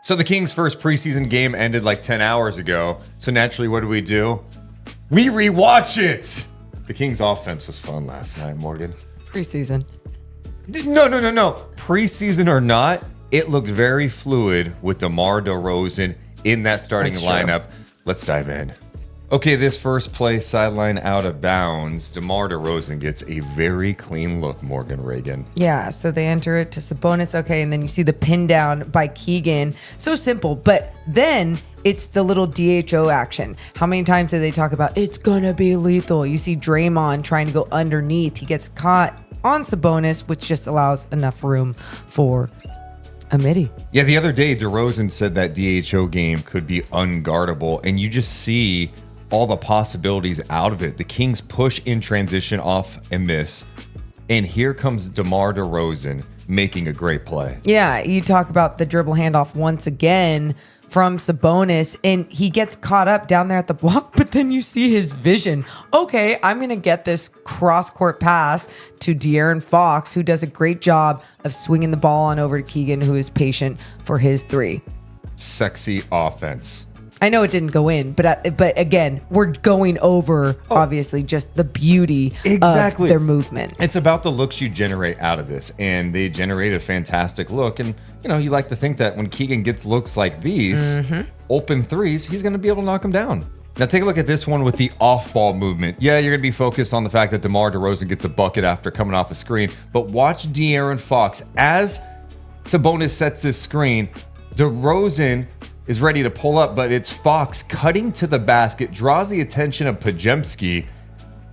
So the Kings' first preseason game ended like 10 hours ago. So naturally, what do? We rewatch it. The Kings' offense was fun last night, Morgan. Preseason. No. Preseason or not, it looked very fluid with DeMar DeRozan in that starting lineup. Let's dive in. Okay, this first play, sideline out of bounds. DeMar DeRozan gets a very clean look, Morgan Reagan. Yeah, so they enter it to Sabonis. Okay, and then you see the pin down by Keegan. So simple, but then it's the little DHO action. How many times did they talk about it's gonna be lethal? You see Draymond trying to go underneath. He gets caught on Sabonis, which just allows enough room for a midi. Yeah, the other day, DeRozan said that DHO game could be unguardable, and you just see all the possibilities out of it. The Kings push in transition off and miss, and here comes DeMar DeRozan making a great play. Yeah, you talk about the dribble handoff once again from Sabonis, and he gets caught up down there at the block, but then you see his vision. Okay, I'm going to get this cross-court pass to De'Aaron Fox, who does a great job of swinging the ball on over to Keegan, who is patient for his three. Sexy offense. I know it didn't go in, but again, we're going over, obviously, just the beauty of their movement. It's about the looks you generate out of this, and they generate a fantastic look. And, you like to think that when Keegan gets looks like these, open threes, he's going to be able to knock them down. Now, take a look at this one with the off-ball movement. Yeah, you're going to be focused on the fact that DeMar DeRozan gets a bucket after coming off a screen, but watch De'Aaron Fox. As Sabonis sets this screen, DeRozan is ready to pull up, but it's Fox cutting to the basket, draws the attention of Pajemski,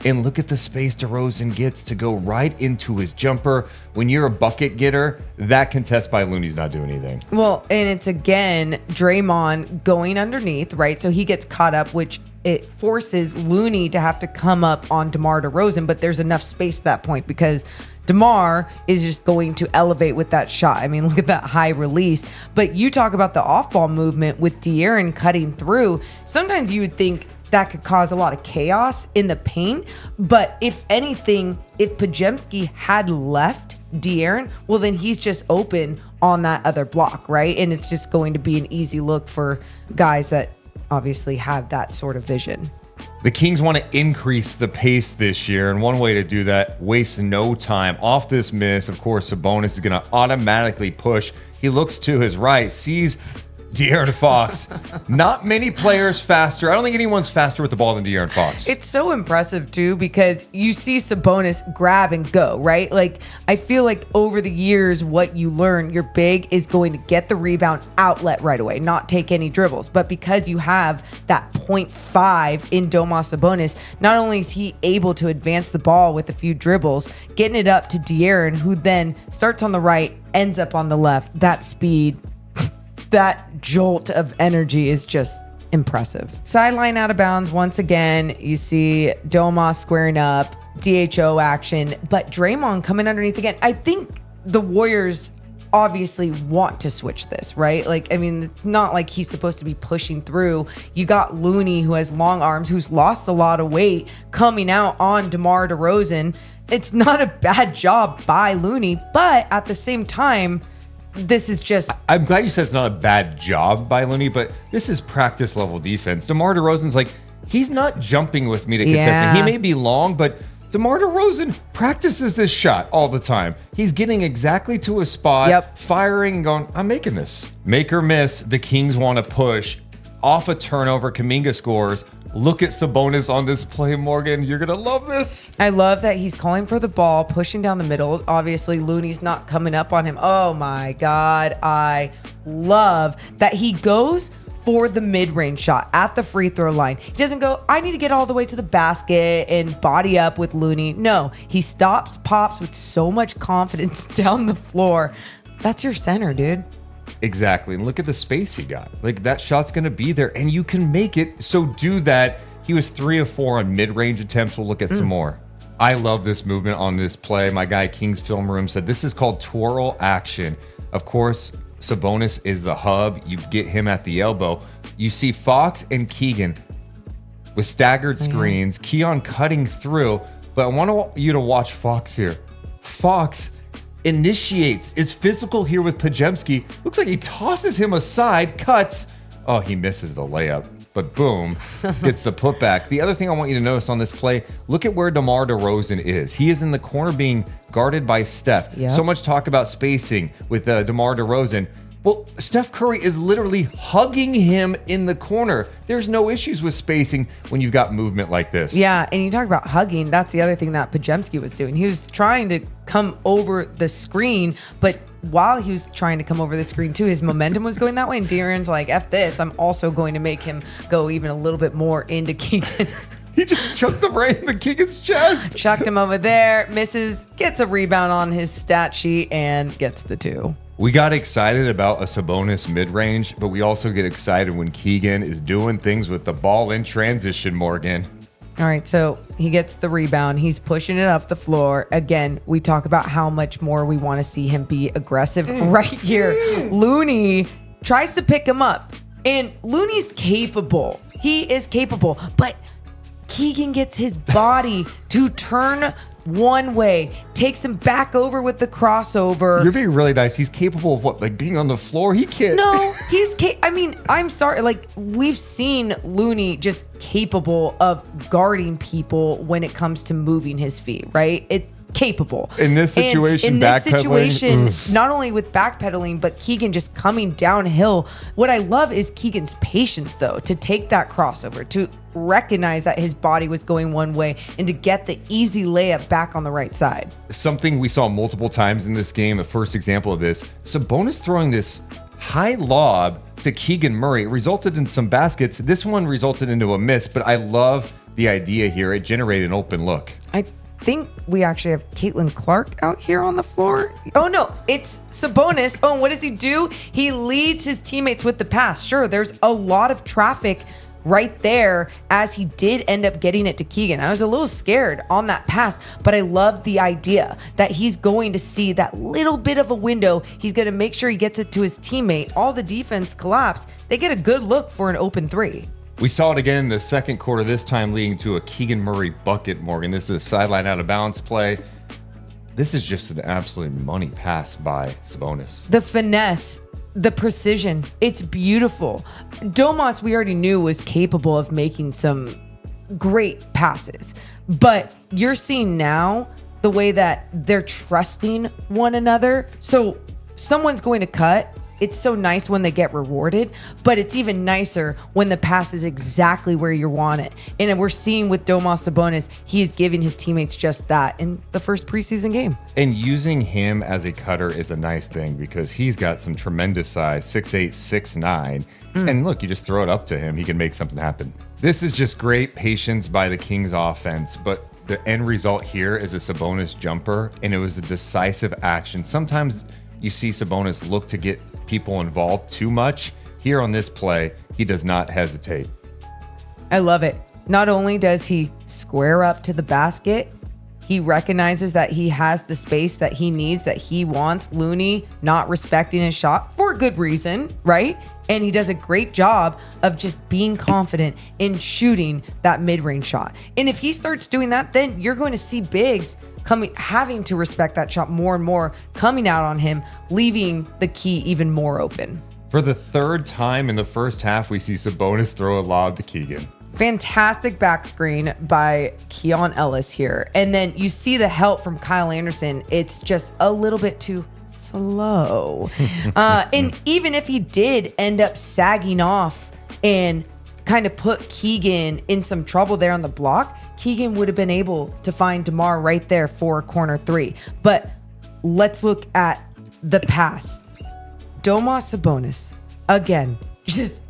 and look at the space DeRozan gets to go right into his jumper. When you're a bucket getter, that contest by Looney's not doing anything. Well, and it's again Draymond going underneath, right? So he gets caught up, which it forces Looney to have to come up on DeMar DeRozan, but there's enough space at that point because DeMar is just going to elevate with that shot. I mean, look at that high release. But you talk about the off-ball movement with De'Aaron cutting through. Sometimes you would think that could cause a lot of chaos in the paint. But if anything, if Pajemski had left De'Aaron, well, then he's just open on that other block, right? And it's just going to be an easy look for guys that obviously have that sort of vision. The Kings want to increase the pace this year, and one way to do that, waste no time. Off this miss, of course, Sabonis is going to automatically push. He looks to his right, sees De'Aaron Fox. Not many players faster. I don't think anyone's faster with the ball than De'Aaron Fox. It's so impressive, too, because you see Sabonis grab and go, right? Like, I feel like over the years, what you learn, your big is going to get the rebound outlet right away, not take any dribbles. But because you have that 0.5 in Domas Sabonis, not only is he able to advance the ball with a few dribbles, getting it up to De'Aaron, who then starts on the right, ends up on the left. That speed, that jolt of energy is just impressive. Sideline out of bounds once again. You see Domas squaring up, DHO action, but Draymond coming underneath again. I think the Warriors obviously want to switch this, right? Like, I mean, it's not like he's supposed to be pushing through. You got Looney, who has long arms, who's lost a lot of weight, coming out on DeMar DeRozan. It's not a bad job by Looney, but at the same time, this is just... I'm glad you said it's not a bad job by Looney, but this is practice level defense. DeMar DeRozan's like, he's not jumping with me to contest. He may be long, but DeMar DeRozan practices this shot all the time. He's getting exactly to a spot, firing and going, I'm making this. Make or miss, the Kings want to push. Off a turnover, Kuminga scores. Look at Sabonis on this play, Morgan. You're going to love this. I love that he's calling for the ball, pushing down the middle. Obviously, Looney's not coming up on him. Oh, my God. I love that he goes for the mid-range shot at the free throw line. He doesn't go, I need to get all the way to the basket and body up with Looney. No, he stops, pops with so much confidence down the floor. That's your center, dude. Exactly. And look at the space he got. Like, that shot's going to be there, and you can make it. So do that. He was 3 of 4 on mid-range attempts. We'll look at some more. I love this movement on this play. My guy, King's Film Room, said this is called twirl action. Of course, Sabonis is the hub. You get him at the elbow. You see Fox and Keegan with staggered screens. Keon cutting through. But I want you to watch Fox here. Fox initiates, is physical here with Podziemski. Looks like he tosses him aside, cuts. Oh, he misses the layup. But boom, gets the putback. The other thing I want you to notice on this play, look at where DeMar DeRozan is. He is in the corner being guarded by Steph. Yep. So much talk about spacing with DeMar DeRozan. Well, Steph Curry is literally hugging him in the corner. There's no issues with spacing when you've got movement like this. Yeah, and you talk about hugging. That's the other thing that Podziemski was doing. He was trying to come over the screen, but while he was trying to come over the screen too, his momentum was going that way. And De'Aaron's like, F this. I'm also going to make him go even a little bit more into Keegan. He just chucked him right in the Keegan's chest. Chucked him over there, misses, gets a rebound on his stat sheet, and gets the 2. We got excited about a Sabonis mid-range, but we also get excited when Keegan is doing things with the ball in transition, Morgan. All right, so he gets the rebound. He's pushing it up the floor. Again, we talk about how much more we want to see him be aggressive right here. Looney tries to pick him up, and Looney's capable. He is capable, but Keegan gets his body to turn one way, takes him back over with the crossover. You're being really nice. He's capable of what? Like being on the floor? He can't. No, I mean, I'm sorry. Like, we've seen Looney just capable of guarding people when it comes to moving his feet, right? Capable. In this situation, not only with backpedaling, but Keegan just coming downhill. What I love is Keegan's patience, though, to take that crossover, to recognize that his body was going one way, and to get the easy layup back on the right side. Something we saw multiple times in this game, the first example of this, Sabonis throwing this high lob to Keegan Murray. It resulted in some baskets. This one resulted into a miss, but I love the idea here. It generated an open look. I think we actually have Caitlin Clark out here on the floor. Oh no, it's Sabonis. Oh, and what does he do? He leads his teammates with the pass. Sure, there's a lot of traffic right there as he did end up getting it to Keegan. I was a little scared on that pass, but I love the idea that he's going to see that little bit of a window. He's going to make sure he gets it to his teammate. All the defense collapse. They get a good look for an open 3. We saw it again in the second quarter, this time leading to a Keegan Murray bucket, Morgan. This is a sideline out of bounds play. This is just an absolute money pass by Sabonis. The finesse, the precision, it's beautiful. Domas, we already knew, was capable of making some great passes. But you're seeing now the way that they're trusting one another. So someone's going to cut. It's so nice when they get rewarded, but it's even nicer when the pass is exactly where you want it. And we're seeing with Domas Sabonis, he is giving his teammates just that in the first preseason game. And using him as a cutter is a nice thing because he's got some tremendous size, 6'8", 6'9". And look, you just throw it up to him, he can make something happen. This is just great patience by the Kings offense, but the end result here is a Sabonis jumper, and it was a decisive action. Sometimes you see Sabonis look to get people involved too much. Here on this play, he does not hesitate. I love it. Not only does he square up to the basket, he recognizes that he has the space that he needs, that he wants. Looney not respecting his shot for a good reason, right? And he does a great job of just being confident in shooting that mid-range shot. And if he starts doing that, then you're going to see bigs having to respect that shot more and more, coming out on him, leaving the key even more open. For the third time in the first half, we see Sabonis throw a lob to Keegan. Fantastic back screen by Keon Ellis here. And then you see the help from Kyle Anderson. It's just a little bit too slow. And even if he did end up sagging off and kind of put Keegan in some trouble there on the block, Keegan would have been able to find DeMar right there for a corner 3. But let's look at the pass. Domas Sabonis, again, just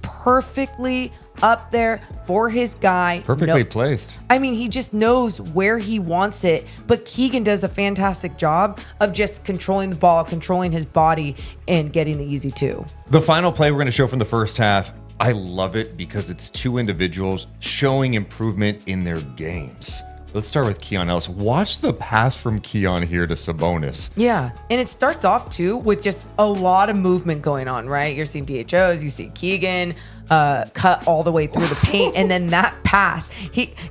perfectly up there for his guy. Perfectly placed. I mean, he just knows where he wants it, but Keegan does a fantastic job of just controlling the ball, controlling his body, and getting the easy 2. The final play we're going to show from the first half, I love it because it's two individuals showing improvement in their games. Let's start with Keon Ellis. Watch the pass from Keon here to Sabonis. Yeah. And it starts off, too, with just a lot of movement going on, right? You're seeing DHOs, you see Keegan cut all the way through the paint, and then that pass.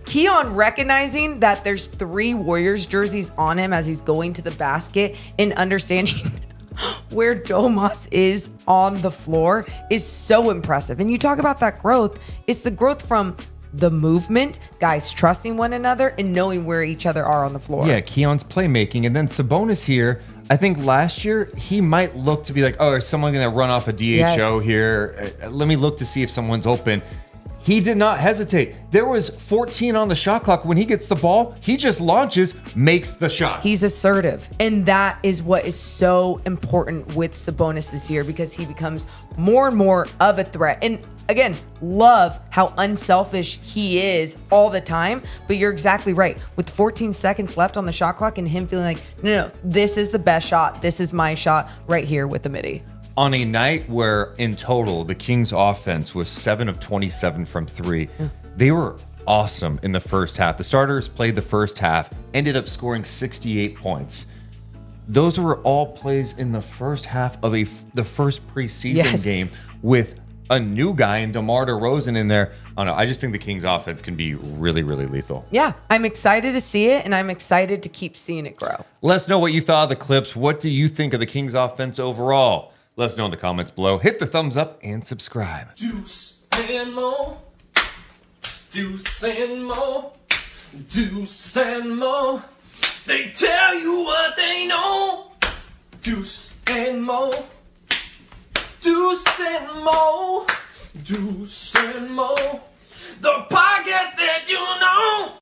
Keon recognizing that there's 3 Warriors jerseys on him as he's going to the basket and understanding where Domas is on the floor is so impressive. And you talk about that growth. It's the growth from the movement, guys trusting one another and knowing where each other are on the floor. Yeah, Keon's playmaking. And then Sabonis here, I think last year he might look to be like, oh, is someone going to run off a DHO here? Let me look to see if someone's open. He did not hesitate. There was 14 on the shot clock. When he gets the ball, he just launches, makes the shot. He's assertive. And that is what is so important with Sabonis this year, because he becomes more and more of a threat. And again, love how unselfish he is all the time. But you're exactly right. With 14 seconds left on the shot clock and him feeling like, no, this is the best shot. This is my shot right here with the midi. On a night where, in total, the Kings' offense was 7 of 27 from 3, they were awesome in the first half. The starters played the first half, ended up scoring 68 points. Those were all plays in the first half of the first preseason game with a new guy in DeMar DeRozan in there. I don't know. I just think the Kings' offense can be really, really lethal. Yeah, I'm excited to see it, and I'm excited to keep seeing it grow. Let us know what you thought of the clips. What do you think of the Kings' offense overall? Let us know in the comments below. Hit the thumbs up and subscribe. Deuce and Mo. Deuce and Mo. Deuce and Mo. They tell you what they know. Deuce and Mo. Deuce and Mo. Deuce and Mo. The podcast that you know.